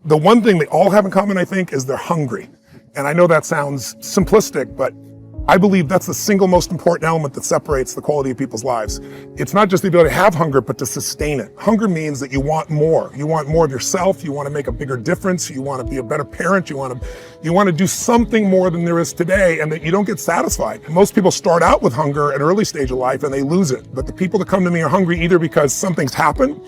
the one thing they all have in common, I think, is they're hungry. And I know that sounds simplistic, but I believe that's the single most important element that separates the quality of people's lives. It's not just the ability to have hunger, but to sustain it. Hunger means that you want more. You want more of yourself. You want to make a bigger difference. You want to be a better parent. You want to do something more than there is today, and that you don't get satisfied. Most people start out with hunger at an early stage of life and they lose it. But the people that come to me are hungry either because something's happened,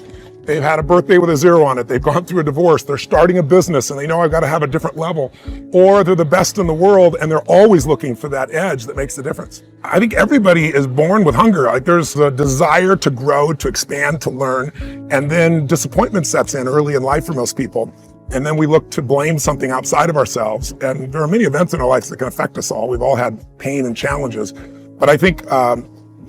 they've had a birthday with a 0 on it, they've gone through a divorce, they're starting a business and they know I've got to have a different level, or they're the best in the world and they're always looking for that edge that makes the difference. I think everybody is born with hunger. Like, there's the desire to grow, to expand, to learn, and then disappointment sets in early in life for most people. And then we look to blame something outside of ourselves. And there are many events in our lives that can affect us all. We've all had pain and challenges. But I think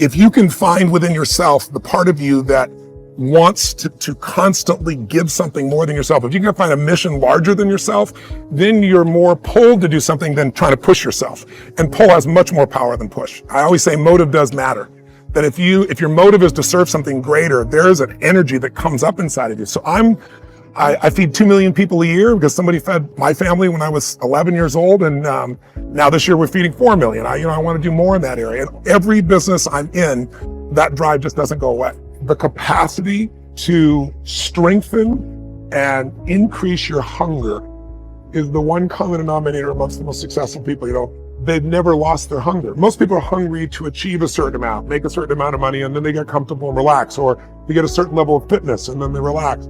if you can find within yourself the part of you that wants to constantly give something more than yourself, if you can find a mission larger than yourself, then you're more pulled to do something than trying to push yourself. And pull has much more power than push. I always say motive does matter. That if your motive is to serve something greater, there is an energy that comes up inside of you. So I feed 2 million people a year because somebody fed my family when I was 11 years old. And now this year we're feeding 4 million. I want to do more in that area. And every business I'm in, that drive just doesn't go away. The capacity to strengthen and increase your hunger is the one common denominator amongst the most successful people. They've never lost their hunger. Most people are hungry to achieve a certain amount, make a certain amount of money, and then they get comfortable and relax, or they get a certain level of fitness and then they relax.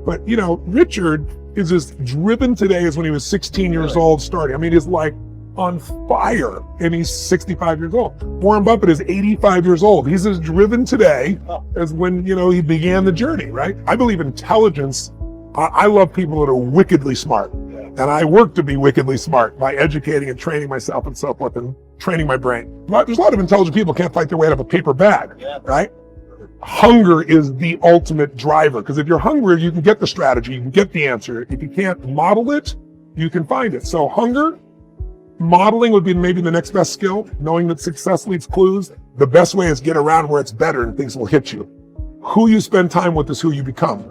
But Richard is as driven today as when he was 16 years old starting. I mean, he's like on fire, and he's 65 years old. Warren Buffett is 85 years old. He's as driven today as when, he began the journey, right? I believe intelligence. I love people that are wickedly smart. And I work to be wickedly smart by educating and training myself and so forth, and training my brain. There's a lot of intelligent people who can't fight their way out of a paper bag, right? Hunger is the ultimate driver, because if you're hungry, you can get the strategy, you can get the answer. If you can't model it, you can find it. So hunger, modeling would be maybe the next best skill. Knowing that success leaves clues. The best way is get around where it's better and things will hit you. Who you spend time with is who you become.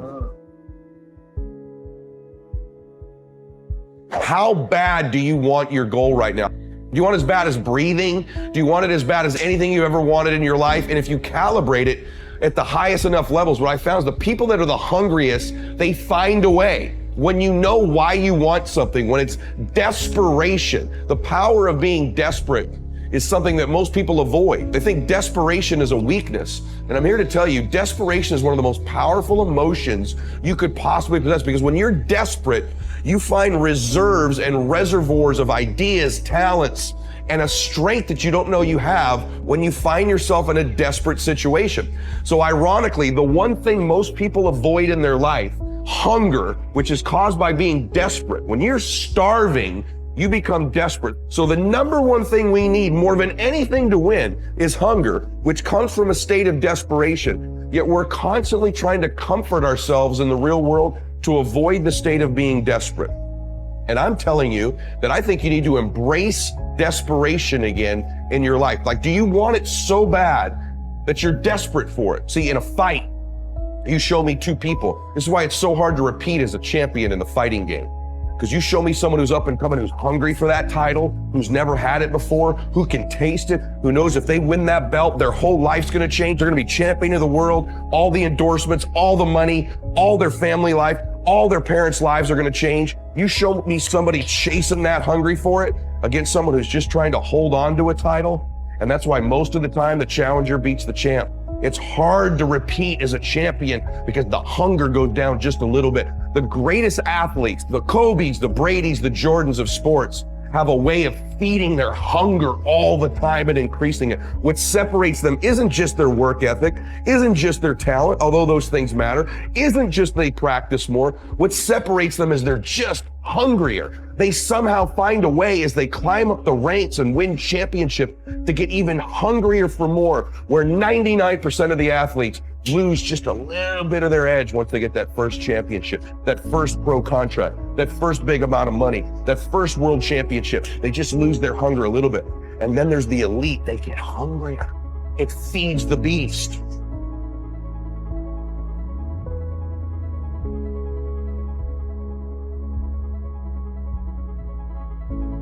How bad do you want your goal right now? Do you want it as bad as breathing? Do you want it as bad as anything you ever wanted in your life? And if you calibrate it at the highest enough levels, what I found is the people that are the hungriest, they find a way. When you know why you want something, when it's desperation, the power of being desperate is something that most people avoid. They think desperation is a weakness. And I'm here to tell you, desperation is one of the most powerful emotions you could possibly possess, because when you're desperate, you find reserves and reservoirs of ideas, talents, and a strength that you don't know you have when you find yourself in a desperate situation. So ironically, the one thing most people avoid in their life, hunger, which is caused by being desperate. When you're starving, you become desperate. So the number one thing we need more than anything to win is hunger, which comes from a state of desperation. Yet we're constantly trying to comfort ourselves in the real world to avoid the state of being desperate. And I'm telling you that I think you need to embrace desperation again in your life. Like, do you want it so bad that you're desperate for it? See, in a fight, you show me two people. This is why it's so hard to repeat as a champion in the fighting game. Because you show me someone who's up and coming, who's hungry for that title, who's never had it before, who can taste it, who knows if they win that belt, their whole life's gonna change. They're gonna be champion of the world, all the endorsements, all the money, all their family life, all their parents' lives are gonna change. You show me somebody chasing that, hungry for it, against someone who's just trying to hold on to a title. And that's why most of the time the challenger beats the champ. It's hard to repeat as a champion because the hunger goes down just a little bit. The greatest athletes, the Kobes, the Bradys, the Jordans of sports, have a way of feeding their hunger all the time and increasing it. What separates them isn't just their work ethic, isn't just their talent, although those things matter, isn't just they practice more. What separates them is they're just hungrier. They somehow find a way as they climb up the ranks and win championships to get even hungrier for more, where 99% of the athletes lose just a little bit of their edge once they get that first championship, that first pro contract, that first big amount of money, that first world championship. They just lose their hunger a little bit. And then there's the elite. They get hungrier. It feeds the beast.